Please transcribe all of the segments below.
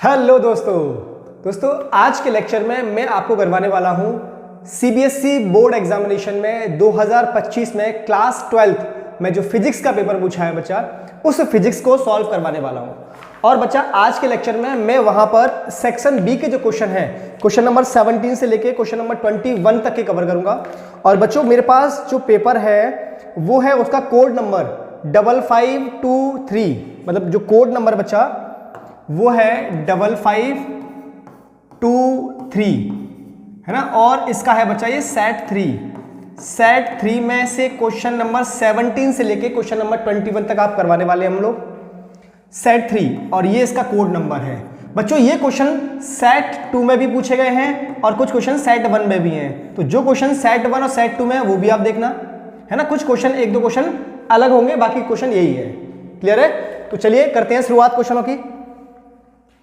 Hello दोस्तों आज के लेक्चर में मैं आपको करवाने वाला हूं सीबीएसई बोर्ड एग्जामिनेशन में 2025 में क्लास 12th में जो फिजिक्स का पेपर पूछा है बच्चा, उस फिजिक्स को सॉल्व करवाने वाला हूं। और बच्चा आज के लेक्चर में मैं वहां पर सेक्शन बी के जो क्वेश्चन है, क्वेश्चन नंबर 17 से लेके क्वेश्चन नंबर 21 तक के कवर करूंगा। और बच्चों मेरे पास जो पेपर है वो है उसका कोड नंबर 5523, मतलब जो कोड नंबर बच्चा वो है 5523 है ना। और इसका है बच्चा ये सेट 3 में से क्वेश्चन नंबर 17 से लेके क्वेश्चन नंबर 21 तक आप करवाने वाले हम लोग सेट 3, और ये इसका कोड नंबर है। बच्चों ये क्वेश्चन सेट 2 में भी पूछे गए हैं और कुछ क्वेश्चन सेट 1 में भी हैं, तो जो क्वेश्चन सेट 1 और सेट 2 में है वो भी आप देखना है ना। कुछ क्वेश्चन एक दो क्वेश्चन अलग होंगे, बाकी क्वेश्चन यही है। क्लियर है? तो चलिए करते हैं शुरुआत क्वेश्चनों की।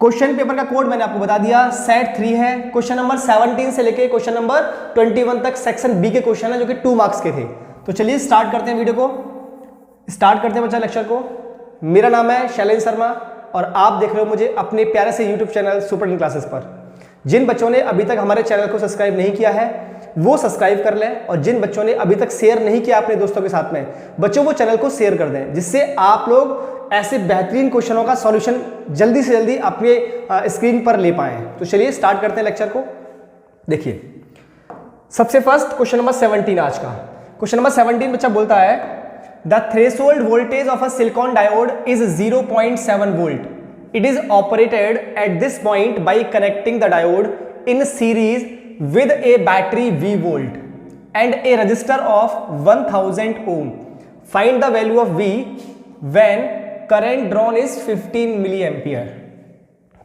क्वेश्चन पेपर का कोड मैंने आपको बता दिया, सेट 3 है। क्वेश्चन नंबर 17 से लेके क्वेश्चन नंबर 21 तक सेक्शन बी के क्वेश्चन है जो कि 2 मार्क्स के थे। तो चलिए स्टार्ट करते हैं, वीडियो को स्टार्ट करते हैं बच्चा, लेक्चर को। मेरा नाम है शैलेंद्र शर्मा और आप देख रहे हो मुझे अपने प्यारे से YouTube channel super in classes पर। जिन बच्चों ने अभी तक हमारे चैनल को सब्सक्राइब नहीं किया है वो सब्सक्राइब कर लें, और जिन बच्चों ने अभी तक शेयर नहीं किया अपने दोस्तों के साथ में, बच्चों वो चैनल को शेयर कर दें, जिससे आप लोग ऐसे बेहतरीन क्वेश्चनों का सॉल्यूशन जल्दी से जल्दी अपने स्क्रीन पर ले पाएं। तो चलिए स्टार्ट करते हैं लेक्चर को। देखिए सबसे फर्स्ट क्वेश्चन नंबर 17 आज का। क्वेश्चन नंबर 17 बच्चा बोलता है the threshold voltage of a silicon diode is 0.7 volt. It is operated at this point by connecting the diode in series with a battery V volt and a resistor of 1000 ohm. Find the value of V when current drawn is 15 milliampere.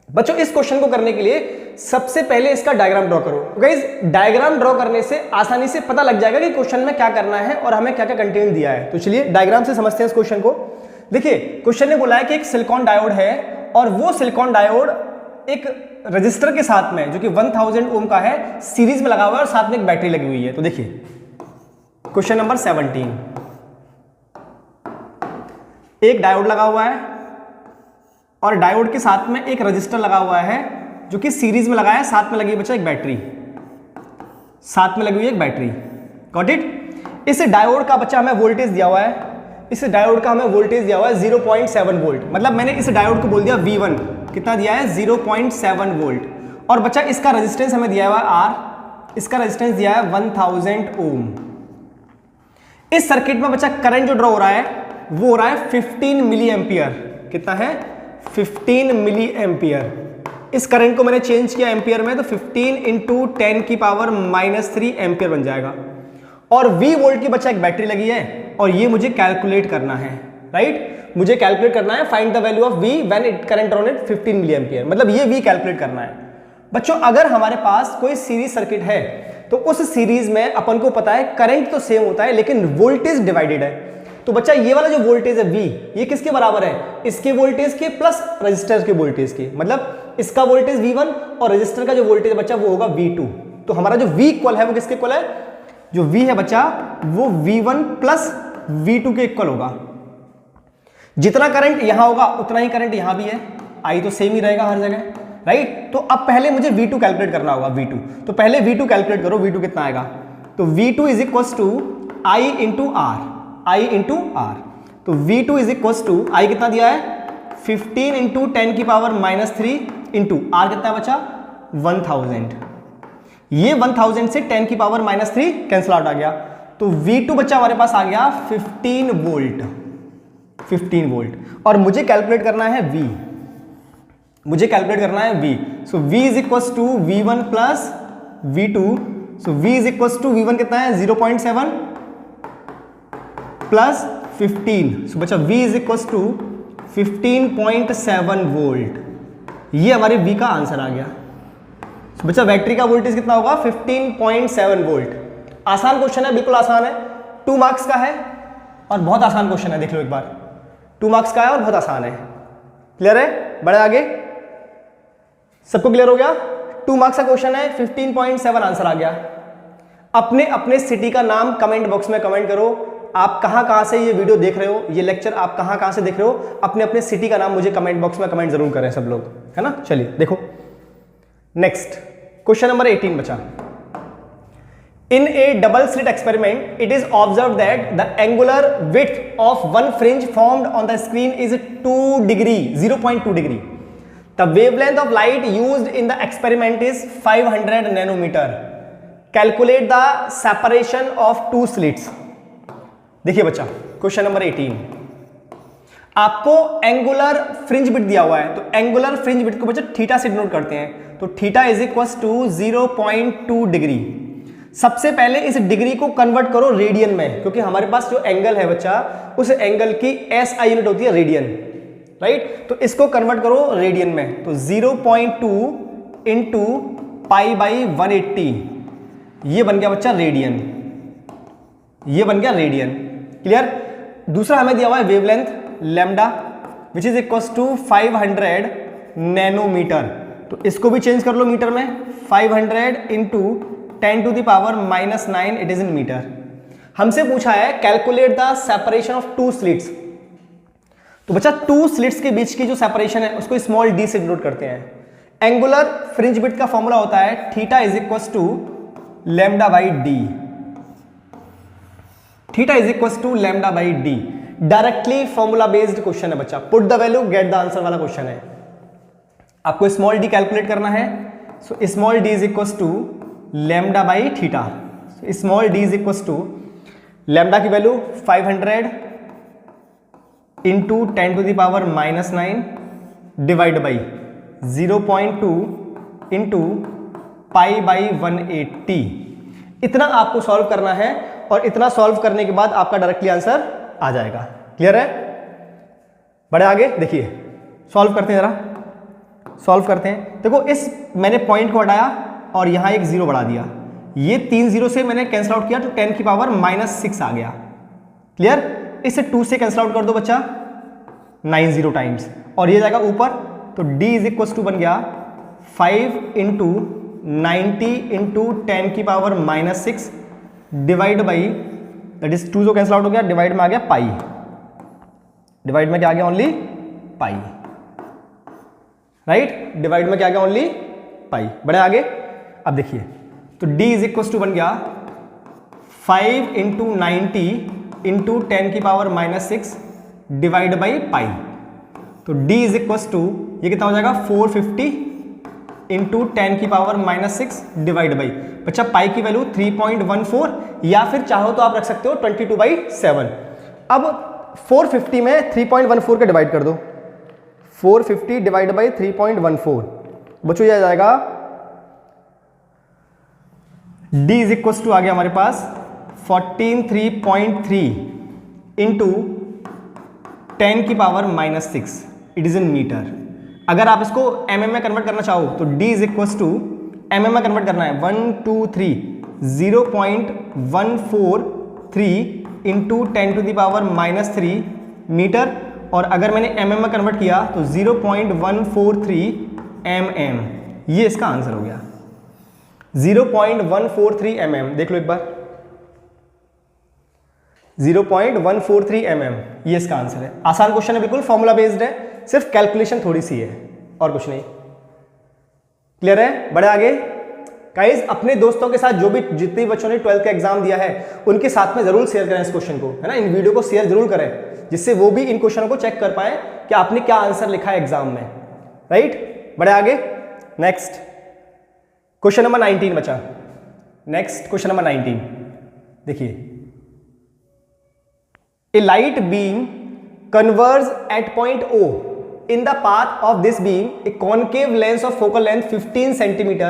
बच्चों इस question को करने के लिए सबसे पहले इसका diagram draw करो। गाइस डायग्राम ड्रॉ करने से आसानी से पता लग जाएगा कि क्वेश्चन में क्या करना है और हमें क्या क्या कंटेंट दिया है। तो चलिए डायग्राम से समझते हैं इस क्वेश्चन को। देखिए क्वेश्चन ने बोला है कि एक सिलिकॉन डायोड है और वो सिलिकॉन डायोड एक रजिस्टर के साथ में जो कि 1000 ओम का है सीरीज में लगा हुआ है और साथ में एक बैटरी लगी हुई है। तो देखिए क्वेश्चन नंबर 17, एक डायोड लगा हुआ है और डायोड के साथ में एक रजिस्टर लगा हुआ है जो कि सीरीज में लगा है, साथ में लगी है बच्चा एक बैटरी, साथ में लगी हुई है एक बैटरी। Got it? इस डायोड का बच्चा हमें वोल्टेज दिया हुआ है, इस डायोड का हमें वोल्टेज दिया हुआ है 0.7 वोल्ट। मतलब मैंने इस डायोड को बोल दिया V1, कितना दिया है 0.7 वोल्ट। और बच्चा इसका रेजिस्टेंस हमें दिया हुआ है R, इसका रेजिस्टेंस दिया है 1000 ओम। इस सर्किट में बच्चा करंट जो ड्रॉ हो रहा है वो हो रहा है 15 मिली एम्पियर। कितना है? 15 मिली एम्पियर। इस करंट को मैंने चेंज किया एम्पियर में, तो 15 इंटू 10 की पावर -3 एम्पियर बन जाएगा। और V वोल्ट की बच्चा एक बैटरी लगी है और ये मुझे कैलकुलेट करना है, राइट? मुझे कैलकुलेट करना है find the value of V when it current drawn at 15 milli ampere, मतलब ये V कैलकुलेट करना है। बच्चों अगर हमारे पास कोई सीरीज सर्किट है तो उस सीरीज में अपन को पता है करंट तो सेम होता है लेकिन वोल्टेज डिवाइडेड है। तो बच्चा ये वाला जो वोल्टेज है V, ये किसके बराबर है? इसके वोल्टेज के प्लस रजिस्टर के वोल्टेज के, मतलब इसका वोल्टेज V1 और रजिस्टर का जो वोल्टेज बच्चा वो होगा V2। तो हमारा जो V इक्वल है वो किसके इक्वल है? जो V है बच्चा वो V1 प्लस V2 के इक्वल होगा। जितना करंट यहां होगा उतना ही करंट यहां भी है, आई तो सेम ही रहेगा हर जगह, राइट? तो अब पहले मुझे V2 कैलकुलेट करना होगा, V2। तो पहले V2 कैलकुलेट करो, V2 कितना आएगा? तो V2 is equals to I into R, I into R। तो V2 is equals to I कितना दिया है? 15 इंटू 10 की पावर -3 इंटू R कितना है बच्चा? 1000। ये 1000 से 10 की पावर -3 कैंसिल आउट आ गया, तो V2 बच्चा हमारे पास आ गया 15 वोल्ट, 15 वोल्ट। और मुझे कैलकुलेट करना है V, मुझे कैलकुलेट करना है V। So V is equals to V1 plus V2। So V is equals to V1 कितना है? 0.7 प्लस 15। सो बच्चा V is equals to 15.7 volt. ये हमारे V का आंसर आ गया। सो बच्चा बैटरी का वोल्टेज कितना होगा? 15.7 वोल्ट। आसान क्वेश्चन है, बिल्कुल आसान है, 2 मार्क्स का है और बहुत आसान क्वेश्चन है। देख लो एक बार, 2 मार्क्स का है और बहुत आसान है। क्लियर है? बढ़े आगे, सबको क्लियर हो गया? 2 मार्क्स का क्वेश्चन है, 15.7 आंसर आ गया। अपने अपने सिटी का नाम कमेंट बॉक्स में कमेंट करो, आप कहाँ कहाँ से ये वीडियो देख रहे हो, ये लेक्चर आप कहाँ कहाँ से देख रहे हो, अपने अपने सिटी का नाम मुझे कमेंट बॉक्स में कमेंट जरूर करें सब लोग, है ना। चलिए देखो नेक्स्ट क्वेश्चन नंबर 18 बचा। In a double slit experiment, it is observed that the angular width of one fringe formed on the screen is 2 degree, 0.2 degree. The wavelength of light used in the experiment is 500 nanometer. Calculate the separation of two slits. देखिए बच्चा, question number 18, आपको angular fringe width दिया हुआ है, तो angular fringe width को बच्चा theta से डिनोट करते हैं, तो theta is equal to 0.2 degree. सबसे पहले इस डिग्री को कन्वर्ट करो रेडियन में, क्योंकि हमारे पास जो एंगल है बच्चा उस एंगल की SI यूनिट होती है रेडियन, राइट। तो इसको कन्वर्ट करो रेडियन में, तो 0.2 इंटू पाई बाई 180, ये बन गया बच्चा रेडियन, ये बन गया रेडियन। क्लियर। दूसरा हमें दिया हुआ है wavelength lambda which is equal to 500 nanometer, तो इसको भी चेंज कर लो मीटर में, 500 into 10 to the power -9, it is in meter. हमसे पूछा है calculate the separation of two slits, तो बच्चा टू स्लिट्स के बीच की जो सेपरेशन है उसको स्मॉल डी से डिनोट करते हैं। एंगुलर फ्रिंज विड्थ का फॉर्मूला होता है theta is equal to lambda by D, theta is equal to lambda by D. Directly formula based question है बच्चा, put the value get the answer वाला question है। आपको स्मॉल डी कैलकुलेट करना है, so small D is equal to lambda by theta. Small D is equal to lambda की value 500 into 10 to the power -9 divide by 0.2 into pi by 180। इतना आपको solve करना है और इतना सॉल्व करने के बाद आपका डायरेक्टली आंसर आ जाएगा। क्लियर है। बड़े आगे देखिए, सॉल्व करते हैं, जरा सॉल्व करते हैं। देखो इस मैंने पॉइंट को हटाया और यहां एक जीरो बढ़ा दिया, ये 3 जीरो से मैंने कैंसिल आउट किया तो 10 की पावर -6 आ गया। क्लियर। इसे 2 से कैंसिल आउट कर दो बच्चा, 90 टाइम्स, और ये जाएगा ऊपर, तो d इज इक्वल टू बन गया 5 इंटू 90 इंटू 10 की power -6 divide by, that is 2 जो कैंसिल आउट हो गया, डिवाइड में आ गया पाई, डिवाइड में क्या आ गया ओनली पाई, राइट। डिवाइड में क्या आ गया ओनली पाई। बड़े आगे अब देखिए, तो d इज इक्वल टू बन गया 5 इंटू 90 इंटू 10 की पावर -6 डिवाइड बाई पाई, तो d इज इक्वल टू ये कितना हो जाएगा 450 इंटू 10 की पावर -6 डिवाइड बाई, बच्चा पाई की वैल्यू 3.14, या फिर चाहो तो आप रख सकते हो 22/7। अब 450 में 3.14 का डिवाइड कर दो, 450 डिवाइड बाई 3.14, बच्चों ये आ जाएगा d इज इक्वल टू आ गया हमारे पास 143.3 इंटू 10 की power -6, it is in meter. अगर आप इसको mm में कन्वर्ट करना चाहो तो d is equal to mm में कन्वर्ट करना है 0.143 into 10 to the power -3 meter, और अगर मैंने mm में कन्वर्ट किया तो 0.143 mm, ये इसका आंसर हो गया 0.143 mm। देख लो एक बार, 0.143 mm, ये इसका आंसर है। आसान क्वेश्चन है, बिल्कुल फॉर्मूला बेस्ड है, सिर्फ कैलकुलेशन थोड़ी सी है और कुछ नहीं। क्लियर है। बड़े आगे गाइस, अपने दोस्तों के साथ जो भी जितने बच्चों ने 12th का एग्जाम दिया है उनके साथ में जरूर शेयर करें इस क्वेश्चन को, है ना। इन वीडियो को शेयर जरूर करें, जिससे वो भी इन क्वेश्चनों को चेक कर पाए कि आपने क्या आंसर लिखा है एग्जाम में, राइट। बड़े आगे नेक्स्ट क्वेश्चन नंबर 19 बचा। नेक्स्ट क्वेश्चन नंबर 19 देखिए, A light beam converges at point O. In the path of this beam, a concave lens of focal length 15 cm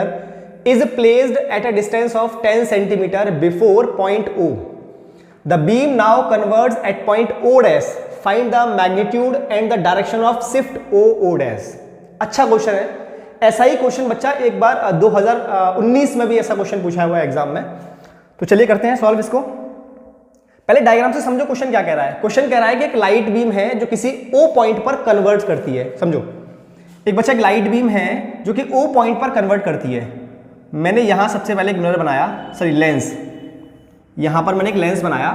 is placed at a distance of 10 cm before point O. The beam now converges at point O dash. Find the magnitude and the direction of shift O dash. अच्छा question है। ऐसा ही question बच्चा एक बार 2019 में भी ऐसा question पूछा हुआ है एग्जाम में। तो चलिए करते हैं सॉल्व इसको। पहले डायग्राम से समझो क्वेश्चन क्या कह रहा है। क्वेश्चन कह रहा है कि एक लाइट बीम है जो किसी O पॉइंट पर कन्वर्ट करती है। समझो, एक बच्चा एक लाइट बीम है जो कि O पॉइंट पर कन्वर्ट करती है। मैंने यहां सबसे पहले एक मिरर बनाया, सॉरी लेंस, यहां पर मैंने एक लेंस बनाया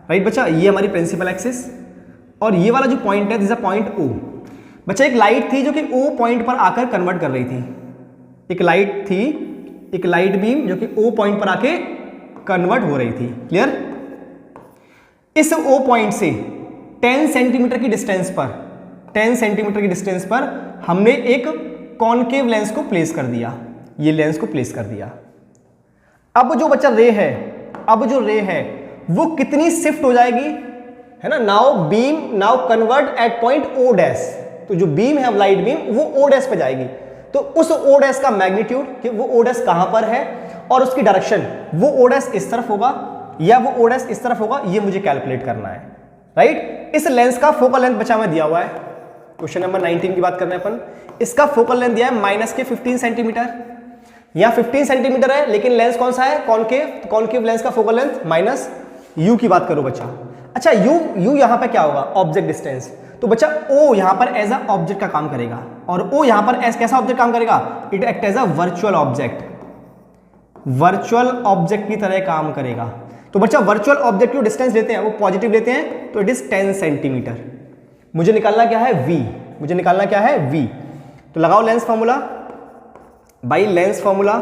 राइट बच्चा, ये हमारी प्रिंसिपल एक्सिस और ये वाला जो पॉइंट है दिस अ पॉइंट O। बच्चा एक लाइट थी जो कि O पॉइंट पर आकर कन्वर्ट कर रही थी, एक लाइट थी, एक लाइट बीम जो कि O पॉइंट पर आके कन्वर्ट हो रही थी। क्लियर? इस O पॉइंट से 10 सेंटीमीटर की डिस्टेंस पर, 10 सेंटीमीटर की डिस्टेंस पर हमने एक कॉनकेव लेंस को प्लेस कर दिया, ये लेंस को प्लेस कर दिया। अब जो बच्चा रे है, अब जो रे है वो कितनी शिफ्ट हो जाएगी, है ना? Now beam now convert at point O dash, तो जो बीम है लाइट बीम वो O डैश पे जाएगी, तो उस O डैश का मैग्नीट्यूड कि वो O डैश कहां पर है और उसकी डायरेक्शन, वो O डैश इस तरफ होगा या वो O डैश इस तरफ होगा, ये मुझे कैलकुलेट करना है। राइट? इस लेंस का फोकल लेंथ बच्चा में दिया हुआ है, क्वेश्चन नंबर 19 की बात कर रहे हैं अपन। इसका फोकल लेंथ दिया है माइनस के 15 सेंटीमीटर, यहां 15 सेंटीमीटर है लेकिन लेंस कौन सा है, कॉनकेव, तो कॉनकेव लेंस का फोकल लेंथ माइनस U की बात करो बच्चा। अच्छा U यहां पे क्या होगा, ऑब्जेक्ट डिस्टेंस, तो बच्चा O यहां पर एज अ ऑब्जेक्ट का काम करेगा और O यहां पर एज कैसा ऑब्जेक्ट काम करेगा, it act as a virtual object, virtual object की तरह काम करेगा। तो बच्चा वर्चुअल ऑब्जेक्ट जो डिस्टेंस लेते हैं वो पॉजिटिव लेते हैं, तो इट इज 10 सेंटीमीटर। मुझे निकालना क्या है, V, मुझे निकालना क्या है, V। तो लगाओ lens formula, by lens formula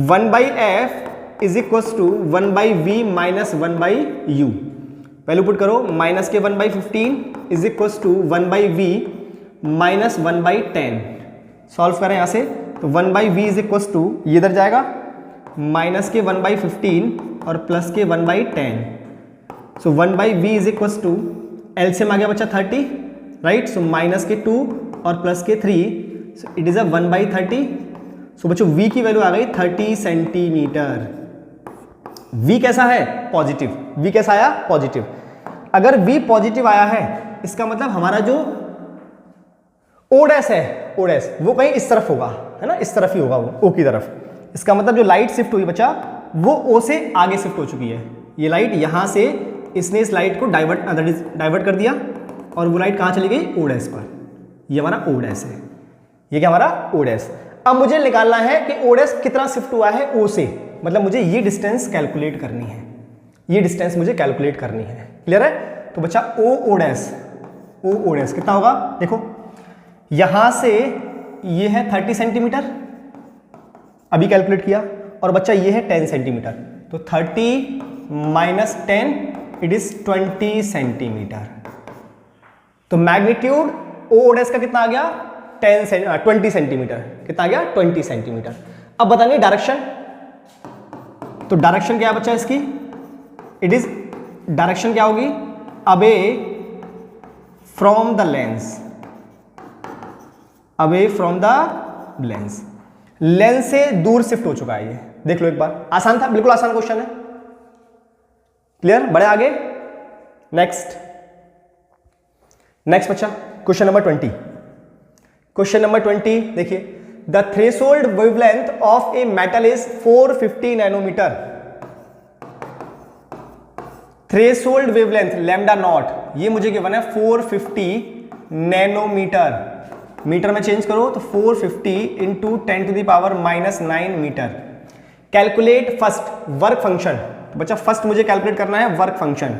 1/f is equal to 1/v minus 1/u। Value put करो, माइनस के 1/15 is equal to 1/v minus 1/10। Solve करें यहां से, तो 1/v इज इक्वल टू, ये इधर जाएगा माइनस के 1/15 और प्लस के 1/10। So 1/v is equal to, LCM आ गया बच्चा 30, राइट? सो माइनस के 2 और प्लस के 3, सो इट इज अ 1/30। सो बच्चों v की वैल्यू आ गई 30 सेंटीमीटर। v कैसा है, पॉजिटिव। v कैसा आया, पॉजिटिव। अगर v पॉजिटिव आया है इसका मतलब हमारा जो O डैश है, O डैश वो कहीं इस तरफ होगा, है ना? इस तरफ ही होगा वो, O की तरफ। इसका मतलब जो लाइट शिफ्ट हुई बच्चा वो O से आगे शिफ्ट हो चुकी है। ये लाइट यहां से इसने इस लाइट को डाइवर्ट कर दिया और वो लाइट कहां चली गई, O डैश पर। ये हमारा O डैश है, ये क्या हमारा O डैश। अब मुझे निकालना है कि O डैश कितना शिफ्ट हुआ है O से, मतलब मुझे ये डिस्टेंस कैलकुलेट करनी है, ये डिस्टेंस मुझे कैलकुलेट करनी है। क्लियर है? तो बच्चा O डैश, O डैश कितना होगा, देखो यहां से ये है 30 सेंटीमीटर, अभी कैलकुलेट किया, और बच्चा ये है 10 सेंटीमीटर, तो 30 माइनस 10 इट इज 20 सेंटीमीटर। तो मैग्नीट्यूड O डैश का कितना आ गया, 20 सेंटीमीटर। कितना आ गया, 20 सेंटीमीटर। अब बताएंगे डायरेक्शन, तो डायरेक्शन क्या है बच्चा इसकी, इट इज, डायरेक्शन क्या होगी, away from the lens, away from the lens. Lens से दूर शिफ्ट हो चुका है ये, देख लो एक बार। आसान था, बिल्कुल आसान क्वेश्चन है। क्लियर? बड़े आगे, नेक्स्ट बच्चा क्वेश्चन नंबर 20। क्वेश्चन नंबर 20 देखिए, the threshold wavelength of a metal is 450 nanometer. Threshold wavelength lambda not, ये मुझे गिवन है 450 नैनोमीटर। मीटर में चेंज करो तो 450 into 10 to the power -9 metre. Calculate first work function. तो बच्चा फर्स्ट मुझे कैलकुलेट करना है work function.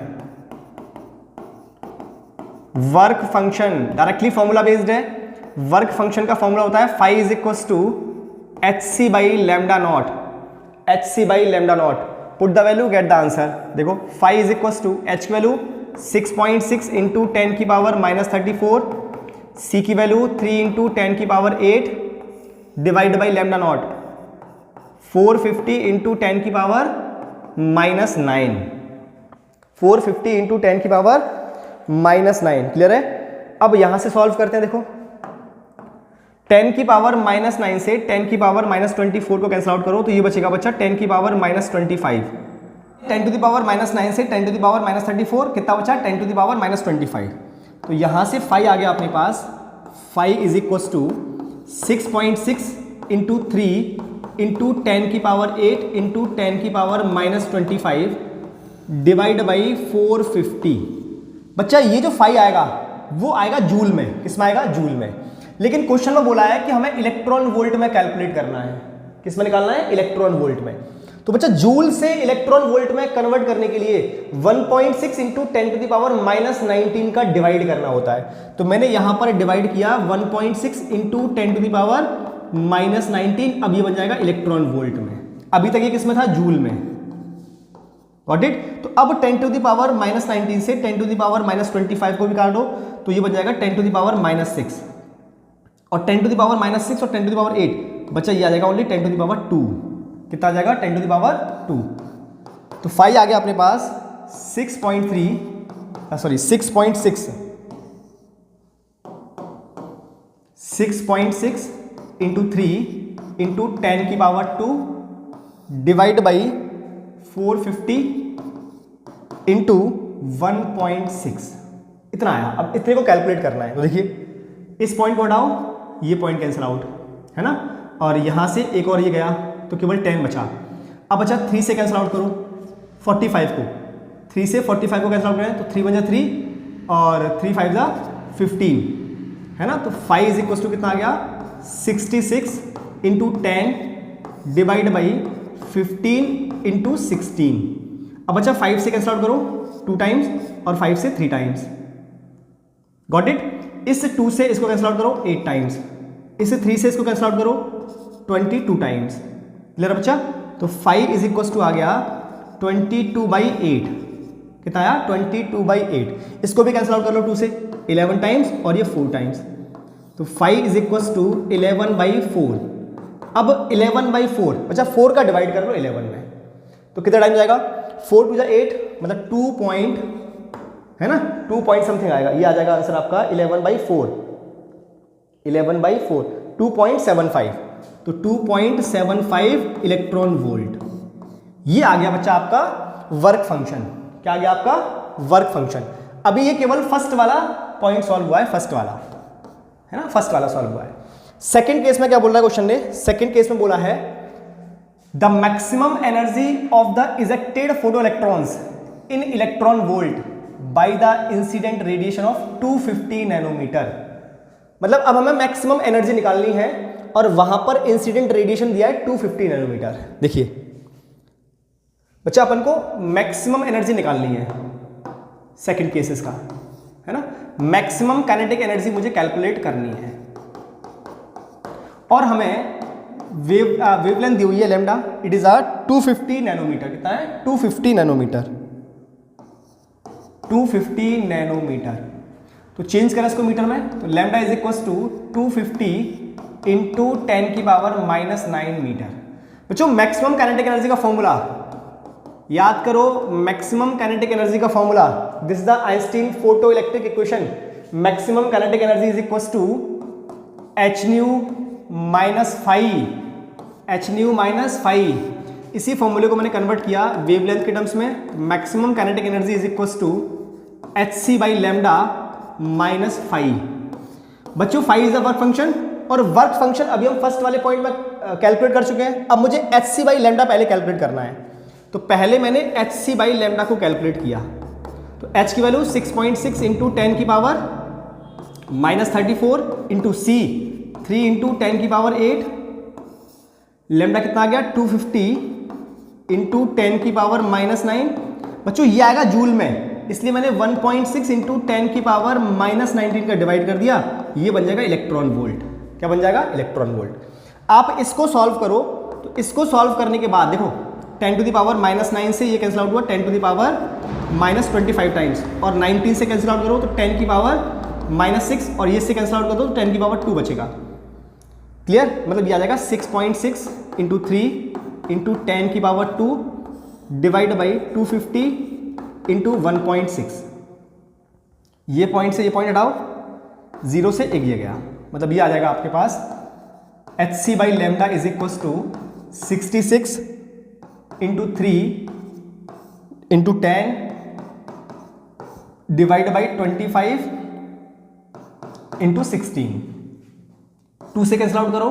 Work function directly formula based है। वर्क फंक्शन का फॉर्मूला होता है phi is equal to hc by lambda naught, hc by lambda naught. Put the value, get the answer. देखो phi is equal to h की value 6.6 into 10 की power -34, c की value 3 into 10 की power 8 divide by lambda not 450 into 10 की power -9, 450 into 10 की power -9। Clear है? अब यहां से सॉल्व करते हैं। देखो 10 की पावर -9 से 10 की पावर -24 को कैंसिल आउट करो तो ये बचेगा बच्चा 10 की पावर -25। 10 टू द पावर -9 से 10 टू द पावर -34 कितना बचा, 10 टू द पावर -25। तो यहां से फाई आ गया अपने पास, phi is equal to 6.6 into 3 into 10 की पावर 8 इंटू 10 की पावर -25 डिवाइड बाई 450। बच्चा ये जो फाई आएगा वो आएगा जूल में, किसमें आएगा, जूल में। लेकिन क्वेश्चन में बोला है कि हमें इलेक्ट्रॉन वोल्ट में कैलकुलेट करना है। किस में निकालना है, इलेक्ट्रॉन वोल्ट में। तो बच्चा जूल से इलेक्ट्रॉन वोल्ट में कन्वर्ट करने के लिए 1.6 इंटू 10⁻⁻19 का डिवाइड करना होता है। तो मैंने यहां पर डिवाइड किया 1.6 इंटू 10⁻⁻19, अब ये बन जाएगा इलेक्ट्रॉन वोल्ट में। अभी तक ये किसमें था? जूल में। Got it? तो अब 10⁻⁻19 से 10⁻⁻25 को भी काट दो, तो ये बन जाएगा 10⁻�6, और 10⁻�6 और 10⁻8 बच्चा ये आ जाएगा ओनली 10⁻2। कितना आ जाएगा? 10⁻2। तो 5 आ गया अपने पास 6.6 into 3 into 10⁻2 divide by 450 into 1.6, इतना आया। अब इतने को कैलकुलेट करना है। तो देखिए इस पॉइंट को हटाओ, ये पॉइंट कैंसिल आउट है ना, और यहां से एक और ये गया तो केवल 10 बचा। अब बचा 3 से कैंसिल आउट करो 45 को, 3 से 45 को कैंसिल आउट करें तो 3 बन जा 3 और 3 5 जा 15 है ना। तो 5 इज इक्वल टू कितना आ गया? 66 इंटू 10 डिवाइड बाई 15 इंटू 16। अब बच्चा 5 से कैंसिल आउट करो 2 टाइम्स और 5 से 3 टाइम्स। Got it? इस 2 से इसको कैंसिल आउट करो 8 टाइम्स, इस 3 से इसको कैंसिल आउट करो 22 टाइम्स। क्लियर बच्चा? तो 5 इज इक्वल टू आ गया 22/8। कितना आया? 22/8। इसको भी कैंसिल आउट कर लो 2 से 11 टाइम्स और ये 4 टाइम्स, तो 5 इज इक्वल टू 11/4। अब 11/4 बच्चा 4 का डिवाइड कर लो 11 में, तो कितना टाइम जाएगा? 4 2 8, मतलब 2 पॉइंट है ना, 2 पॉइंट समथिंग आएगा। ये आ जाएगा आंसर आपका 11/4, 2.75, तो 2.75 इलेक्ट्रॉन वोल्ट। ये आ गया बच्चा आपका वर्क फंक्शन। क्या आ गया आपका? Work function. अभी ये केवल फर्स्ट वाला पॉइंट सॉल्व हुआ है, फर्स्ट वाला है ना, फर्स्ट वाला सॉल्व हुआ है। सेकंड केस में क्या बोल रहा है क्वेश्चन ने? सेकंड केस में बोला है the maximum energy of the ejected photo electrons in electron volt by the incident radiation of 250 nanometer. मतलब अब हमें मैक्सिमम एनर्जी निकालनी है और वहां पर इंसिडेंट रेडिएशन दिया है 250 नैनोमीटर। देखिए बच्चा अपन को मैक्सिमम एनर्जी निकालनी है सेकंड केसेस का, है ना। मैक्सिमम काइनेटिक एनर्जी मुझे कैलकुलेट करनी है और हमें वेवलेंथ दी हुई है lambda, it is a 250 nanometer. कितना है? 250 नैनोमीटर, 250 नैनोमीटर। तो चेंज करें इसको मीटर में, तो lambda is equal to 250 into 10⁻⁹ meter. बच्चों मैक्सिमम काइनेटिक एनर्जी का फॉर्मूला याद करो, मैक्सिमम काइनेटिक एनर्जी का formula, this is the Einstein photo electric equation. Maximum kinetic energy is equal to h - phi। इसी फॉर्मूले को मैंने कन्वर्ट किया वेवलेंथ के टर्म्स में। Maximum kinetic energy is equal to hc/λ minus phi। बच्चों phi is the work function, और work function अभी हम फर्स्ट वाले पॉइंट में कैलकुलेट कर चुके हैं। अब मुझे hc/λ पहले कैलकुलेट करना है, तो पहले मैंने hc/λ को कैलकुलेट किया। तो h की value 6.6 into 10⁻⁻34 into c 3 into 10⁸ lambda कितना आ गया? 250 इंटू 10⁻⁹। बच्चों ये आएगा जूल में, इसलिए मैंने 1.6 इंटू 10⁻⁻19 का डिवाइड कर दिया। ये बन जाएगा इलेक्ट्रॉन वोल्ट। क्या बन जाएगा? Electron volt. आप इसको सॉल्व करो, तो इसको सॉल्व करने के बाद देखो 10⁻⁻9 से ये कैंसिल आउट हुआ 10⁻⁻25 टाइम्स, और 19 से कैंसिल आउट करो तो 10⁻⁻6, और ये से कैंसिल आउट कर दो तो 10⁻2 बचेगा। क्लियर? मतलब ये आ जाएगा 6.6 into 3 into 10⁻2 divide by 250 into 1.6। ये पॉइंट से ये पॉइंट हटाओ, 0 से 1 ये गया, मतलब ये आ जाएगा आपके पास hc/λ is equal to 66 into 3 into 10 divide by 25 into 16। 2 से कैंसिल आउट करो,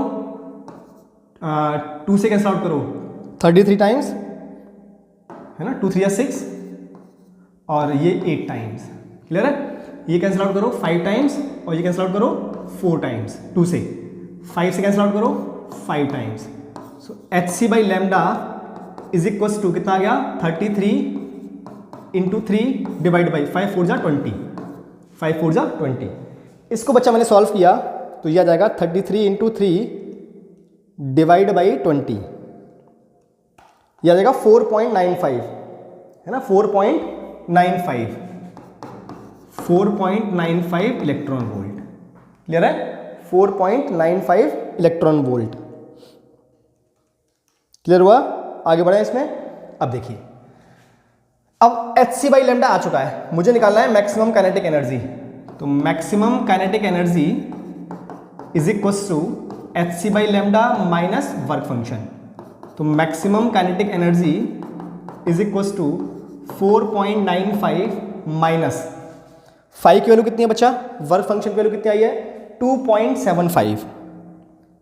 2 से कैंसिल आउट करो 33 टाइम्स, है ना, 2 3 या 6, और ये 8 टाइम्स। क्लियर है? ये कैंसिल आउट करो 5 टाइम्स, और ये कैंसिल आउट करो 4 टाइम्स। 2 से 5 से कैंसिल आउट करो 5 times. So hc/λ is equal to कितना आ गया 33 इंटू 3 डिवाइड बाई 5 4 जा 20, 5 4 जा 20। इसको बच्चा मैंने सॉल्व किया तो यह आ जाएगा 33 इंटू 3 डिवाइड बाई 20, यह आ जाएगा 4.95, है ना, 4.95 इलेक्ट्रॉन वोल्ट। क्लियर है? 4.95 इलेक्ट्रॉन वोल्ट। क्लियर हुआ? आगे बढ़े इसमें। अब देखिए, अब hc बाई लेमडा आ चुका है, मुझे निकालना है मैक्सिमम काइनेटिक एनर्जी। तो maximum kinetic energy is equal to hc by lambda minus work function. तो maximum kinetic energy is equal to 4.95 minus 5 की वैल्यू कितनी है बच्चा, वर्क फंक्शन की वैल्यू कितनी आई है 2.75,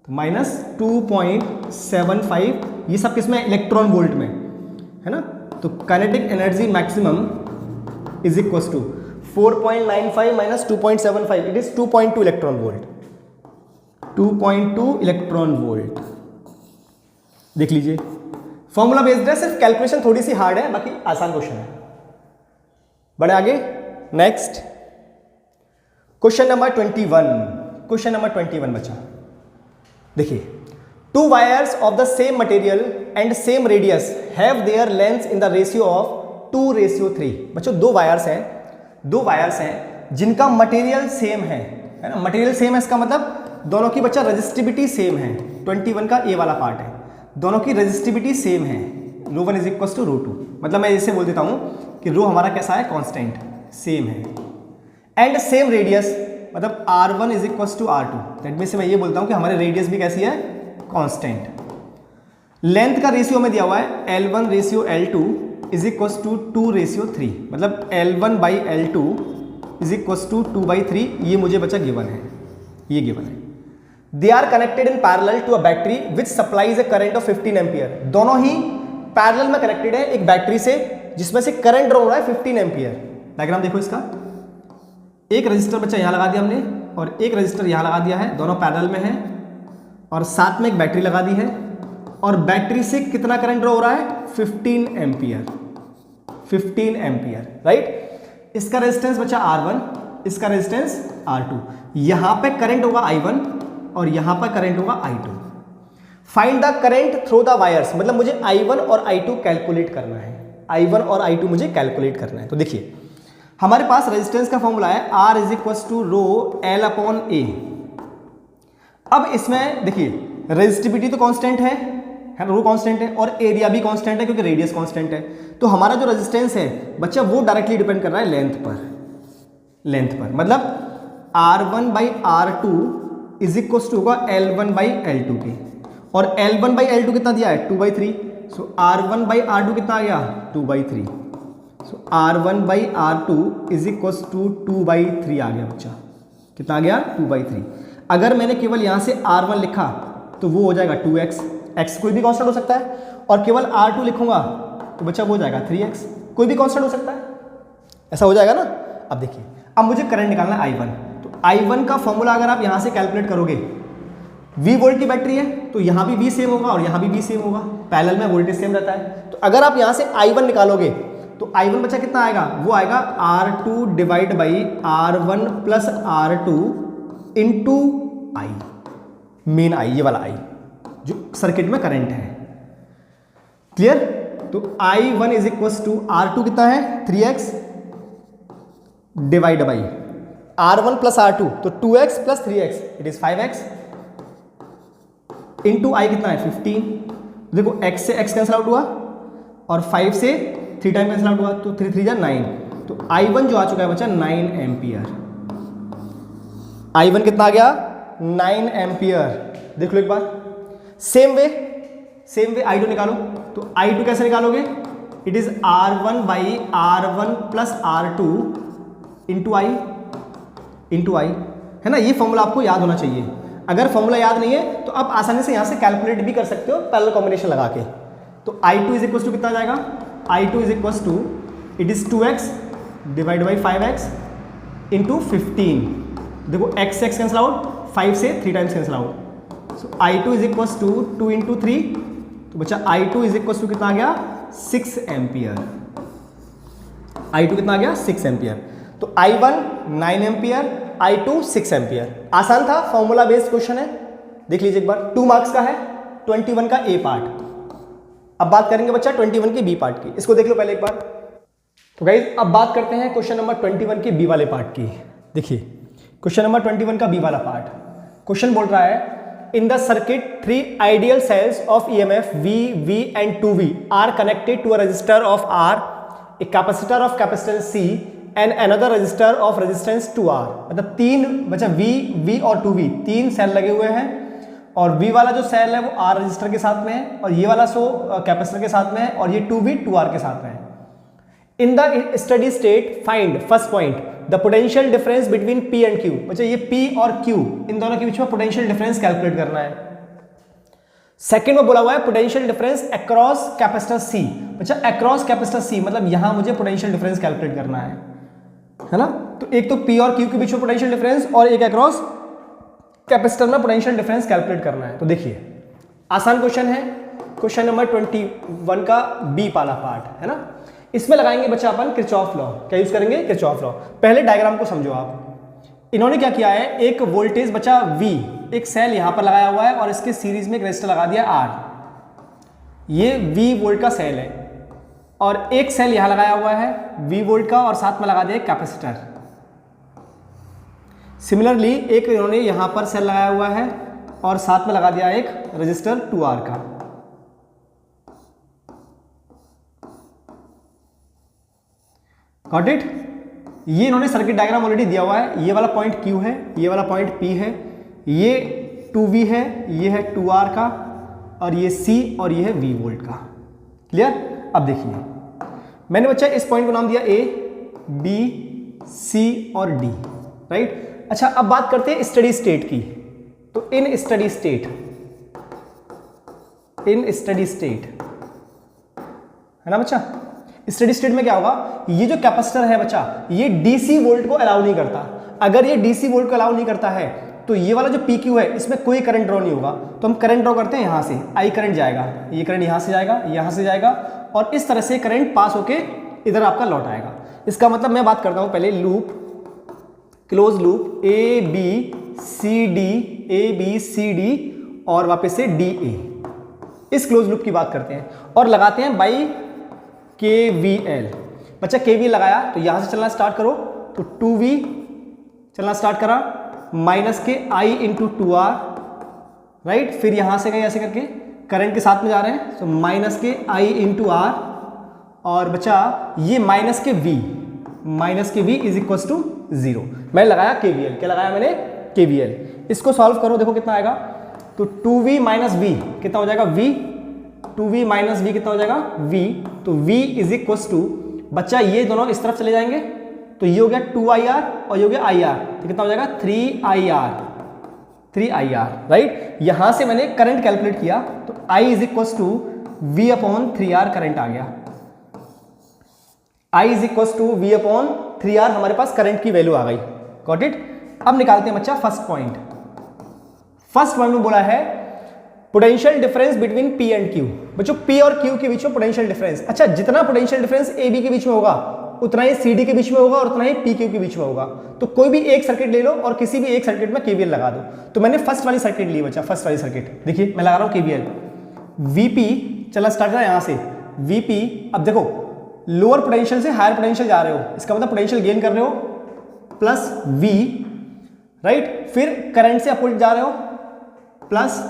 तो माइनस 2.75, ये सब किसमें, इलेक्ट्रॉन वोल्ट में, है ना। तो kinetic energy maximum is equal to 4.95 minus 2.75, it is 2.2 electron volt, 2.2 electron volt. देख लीजिए, फॉर्मूला बेस्ड है, सिर्फ कैलकुलेशन थोड़ी सी हार्ड है, बाकी आसान क्वेश्चन है। बढ़े आगे, next question number 21। Question number 21 बच्चा देखिए, 2 wires of the same material and same radius have their length in the ratio of 2:3। बच्चों 2 वायर्स हैं जिनका मटेरियल सेम है ना, मटेरियल सेम है, इसका मतलब दोनों की बच्चा रेजिस्टिविटी सेम है। 21 का ए वाला पार्ट है, दोनों की रेजिस्टिविटी सेम है, ρ1 इज इक्वल टू ρ2। मतलब मैं इसे बोल देता हूं कि रो हमारा कैसा है, कांस्टेंट, सेम है। एंड सेम रेडियस, मतलब r1 is equal to r2, that means मैं ये बोलता हूं कि हमारे रेडियस भी कैसी है, कांस्टेंट। लेंथ का रेशियो में दिया हुआ है L1 ratio L2 is equal to 2:3, मतलब L1 by L2 is equal to 2/3, ये मुझे बच्चा गिवन है, ये गिवन है। They are connected in parallel to a battery which supplies a current of 15 ampere. दोनों ही पैरेलल में कनेक्टेड है एक बैटरी से जिसमें से करंट ड्रॉ हो रहा है 15 एम्पियर। डायग्राम देखो इसका, एक रजिस्टर बच्चा यहाँ लगा दिया हमने और एक रजिस्टर यहाँ लगा दिया है, दोनों पैरेलल में है, और साथ में एक बैटरी लगा दी है, और बैटरी से कितना करंट ड्रॉ हो रहा है, 15 एम्पियर, 15 एम्पियर, राइट। इसका रेजिस्टेंस बच्चा R1, इसका रेजिस्टेंस R2, यहां पे करंट होगा I1 और यहां पर करंट होगा I2। Find the current through the wires, मतलब मुझे I1 और I2 कैलकुलेट करना है, I1 और I2 मुझे कैलकुलेट करना है। तो देखिए, हमारे पास रेजिस्टेंस का फॉर्मूला है R is equal to rho L upon A। अब इसमें देखिए, रेजिस्टिविटी तो कांस्टेंट है, रो कांस्टेंट है, और एरिया भी कांस्टेंट है क्योंकि रेडियस कांस्टेंट है। तो हमारा जो रेजिस्टेंस है बच्चा वो डायरेक्टली डिपेंड कर रहा है लेंथ पर, मतलब R1 by R2 is equal to होगा L1 बाई L2 के, और L1 बाई L2 कितना दिया है, 2/3। सो R1 बाई R2 कितना आ गया, 2/3। So R1 by R2 is equal to 2/3 आ गया बच्चा, कितना आ गया, 2/3। अगर मैंने केवल यहाँ से R1 लिखा तो वो हो जाएगा 2x, x कोई भी कांस्टेंट हो सकता है, और केवल R2 लिखूंगा तो बच्चा वो हो जाएगा 3x, कोई भी कांस्टेंट हो सकता है, ऐसा हो जाएगा ना। अब देखिए, अब मुझे करंट निकालना है I1, तो I1 का फॉर्मूला अगर आप यहाँ से कैलकुलेट करोगे, V वोल्ट की बैटरी है तो यहाँ भी V सेम होगा और यहाँ भी V सेम होगा, पैरेलल में वोल्टेज सेम रहता है। तो अगर आप यहाँ से I1 निकालोगे तो I1 बच्चा कितना आएगा, वो आएगा R2 divide by R1 plus R2 into I, main I, ये वाला I जो सर्किट में करंट है। क्लियर? तो I1 is equal to R2 कितना है, 3x divide by R1 plus R2, तो 2x plus 3x it is 5x into I कितना है, 15। देखो x से x कैंसिल आउट हुआ और 5 से 3 टाइम कैंसिल आउट हुआ, तो 3 3 जा 9। तो I1 जो आ चुका है बच्चा 9 एम्पियर, I1 कितना आ गया, 9 एम्पियर। देख लो एक बार, सेम वे I2 निकालो, तो I2 कैसे निकालोगे, it is R1 by R1 plus R2 into I, है ना। ये फॉर्मूला आपको याद होना चाहिए। अगर फॉर्मूला याद नहीं है तो आप आसानी से यहां से कैलकुलेट भी कर सकते हो पैरेलल कॉम्बिनेशन लगा के। तो I2 इज इक्वल टू कितना जाएगा, I2 is equal to it is 2x divide by 5x into 15। देखो x से x कैंसिल आउट, 5 से 3 times cancel out, so I2 is equal to 2 into 3, तो बच्चा I2 इज इक्वल टू कितना आ गया 6 एम्पियर। I2 कितना आ गया 6 एम्पियर। तो I1 9 एम्पियर, I2 6 एम्पियर। आसान था, फॉर्मूला बेस्ड क्वेश्चन है। देख लीजिए एक बार, 2 मार्क्स का है, 21 का ए पार्ट। अब बात करेंगे बच्चा 21 के बी पार्ट की, इसको देख लो पहले एक बार। तो गाइज अब बात करते हैं क्वेश्चन नंबर 21 के बी वाले पार्ट की। देखिए क्वेश्चन नंबर 21 का बी वाला पार्ट, क्वेश्चन बोल रहा है in the circuit 3 ideal cells of EMF V, V and 2V are connected to a resistor of R, a capacitor of capacitance C and another resistor of resistance 2R। मतलब 3 बच्चा V, V और 2V 3 cell लगे हुए हैं, और V वाला जो cell है वो R रजिस्टर के साथ में है, और ये वाला कैपेसिटर के साथ में है, और ये 2V 2R के साथ में है। In the steady state find first point the potential difference between P and Q। बच्चा ये P और Q इन दोनों के बीच में पोटेंशियल डिफरेंस कैलकुलेट करना है। सेकंड में बोला हुआ है potential difference across capacitor C। बच्चा अक्रॉस कैपेसिटर C मतलब यहां मुझे पोटेंशियल डिफरेंस कैलकुलेट करना है ना। तो एक तो P और Q के बीच में पोटेंशियल डिफरेंस, और एक अक्रॉस कैपेसिटर में पोटेंशियल डिफरेंस कैलकुलेट करना है। तो देखिए आसान क्वेश्चन है, क्वेश्चन नंबर 21 का बी वाला पार्ट है ना। इसमें लगाएंगे बच्चा अपन किरचॉफ लॉ। क्या यूज करेंगे? Kirchhoff law. पहले डायग्राम को समझो आप। इन्होंने क्या किया है, एक वोल्टेज बच्चा V, एक सेल यहां पर लगाया हुआ है, और इसके सीरीज में एक रेजिस्टर लगा दिया R। ये V वोल्ट का सेल है, और एक सेल यहां लगाया हुआ है V वोल्ट का, और साथ में लगा दिया एक कैपेसिटर। सिमिलरली एक इन्होंने यहां पर सेल लगाया हुआ है, और साथ में लगा दिया एक रजिस्टर 2R का। Got it? ये इन्होंने सर्किट डायग्राम ऑलरेडी दिया हुआ है। ये वाला पॉइंट Q है, ये वाला पॉइंट P है, ये 2V है, ये है 2R का, और ये C और ये है V वोल्ट का। क्लियर? अब देखिए मैंने बच्चा इस पॉइंट को नाम दिया A, B, C और D, राइट। अच्छा अब बात करते हैं स्टडी स्टेट की। तो इन स्टडी स्टेट है ना बच्चा, स्टडी स्टेट में क्या होगा, ये जो कैपेसिटर है बच्चा ये डीसी वोल्ट को अलाउ नहीं करता। अगर ये डीसी वोल्ट को अलाउ नहीं करता है तो ये वाला जो PQ है इसमें कोई करंट ड्रॉ नहीं होगा। तो हम करंट ड्रॉ करते हैं यहां से, I करंट जाएगा, ये करंट यहां से जाएगा, यहां से जाएगा, और इस तरह से करंट पास होके इधर आपका लौट आएगा। इसका मतलब मैं बात करता हूं पहले लूप, क्लोज लूप ABCD और वापस से DA, इस क्लोज लूप की बात करते हैं, और लगाते हैं बाई KVL। बच्चा KVL लगाया तो यहां से चलना स्टार्ट करो, तो 2V चलना स्टार्ट करा, माइनस के I इंटू 2R, राइट। फिर यहां से गए ऐसे करके करंट के साथ में जा रहे हैं, तो माइनस के I इंटू R, और बच्चा ये माइनस के V इज इक्वल टू 0। मैंने लगाया KVL। क्या लगाया मैंने? KVL। इसको सॉल्व करो, देखो कितना आएगा। तो 2V माइनस V कितना हो जाएगा? V। 2V माइनस V कितना हो जाएगा? V। तो V इज इक्वल टू बच्चा ये दोनों इस तरफ चले जाएंगे, तो ये हो गया 2IR और ये हो गया IR, तो कितना हो जाएगा? 3IR, right. यहां से मैंने करंट कैलकुलेट किया, तो I is equal to V upon 3R current आ गया। I is equal to V upon 3R, हमारे पास करंट की वैल्यू आ गई। Got it? अब निकालते हैं बच्चा फर्स्ट पॉइंट। फर्स्ट पॉइंट में बोला है potential difference between P and Q। बच्चों P और Q के बीच में पोटेंशियल डिफरेंस, अच्छा जितना पोटेंशियल डिफरेंस AB के बीच में होगा उतना ही CD के बीच में होगा, और उतना ही PQ के बीच में होगा। तो कोई भी एक सर्किट ले लो और किसी भी एक सर्किट में KVL लगा दो। तो मैंने फर्स्ट वाली सर्किट ली बच्चा, फर्स्ट वाली सर्किट देखिए मैं लगा रहा हूं KVL। VP चला स्टार्ट करा यहां से, VP। अब देखो लोअर पोटेंशियल से हायर पोटेंशियल जा रहे हो, इसका मतलब पोटेंशियल गेन कर रहे हो, प्लस V, राइट। फिर करंट से अपोजिट जा रहे हो, plus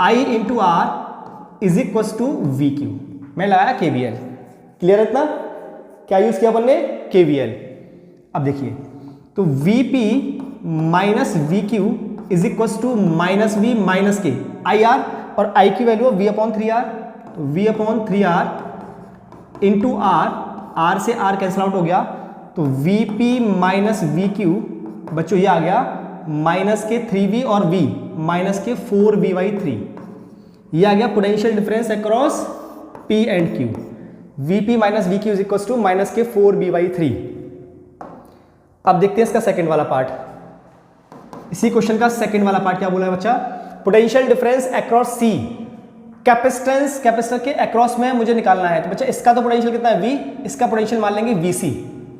I into R is equal to VQ। मैं लगाया KVL। क्लियर है इतना? क्या यूज किया अपन ने? KVL। अब देखिए तो VP minus VQ is equal to minus V minus के IR, और I की वैल्यू V अपॉन 3R, तो V upon 3R into R से R कैंसिल आउट हो गया, तो VP माइनस VQ बच्चों ये आ गया माइनस के 3V और V माइनस के 4V/3, ये आ गया potential difference across P and Q। VP minus VQ is equal to minus के 4V/3। अब देखते हैं इसका सेकंड वाला पार्ट। इसी क्वेश्चन का सेकंड वाला पार्ट क्या बोला है बच्चा? Potential difference across C capacitance, capacitor के अक्रॉस में मुझे निकालना है। तो बच्चा इसका तो पोटेंशियल कितना है V, इसका पोटेंशियल मान लेंगे VC।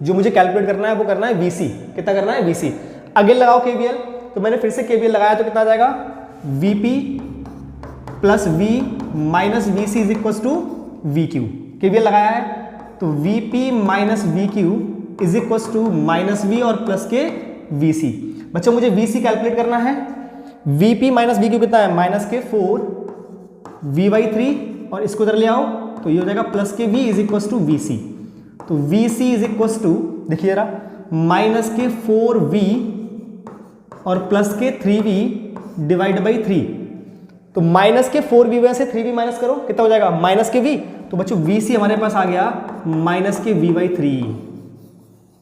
जो मुझे कैलकुलेट करना है वो करना है VC। कितना करना है VC। अगेन लगाओ KVL। तो मैंने फिर से KVL लगाया तो कितना आ जाएगा VP plus V minus VC is equal to VQ। KVL लगाया है तो VP minus VQ is equal to minus V और प्लस के VC। बच्चों मुझे VC कैलकुलेट करना है। VP माइनस VQ कितना है माइनस के 4V/3 और इसको इधर ले आओ तो ये हो जाएगा प्लस के V is equal to VC। तो VC इज इक्वल टू देखिए जरा माइनस के 4V और प्लस के 3V डिवाइड बाई 3। तो माइनस के 4V में से 3V माइनस करो कितना हो जाएगा माइनस के V। तो बच्चों VC हमारे पास आ गया माइनस के V/3।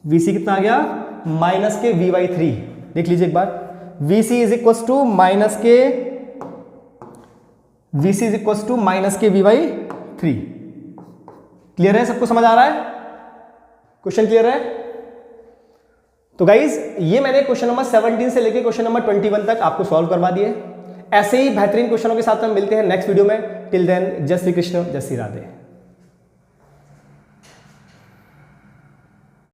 VC कितना आ गया माइनस के V/3। देख लीजिए एक बार VC is equal to minus के V/3। क्लियर है, सबको समझ आ रहा है, क्वेश्चन क्लियर है। तो गाइज ये मैंने क्वेश्चन नंबर 17 से लेके क्वेश्चन नंबर 21 तक आपको सॉल्व करवा दिए। ऐसे ही बेहतरीन क्वेश्चनों के साथ हम मिलते हैं नेक्स्ट वीडियो में। टिल देन जय श्री कृष्ण, जय श्री राधे।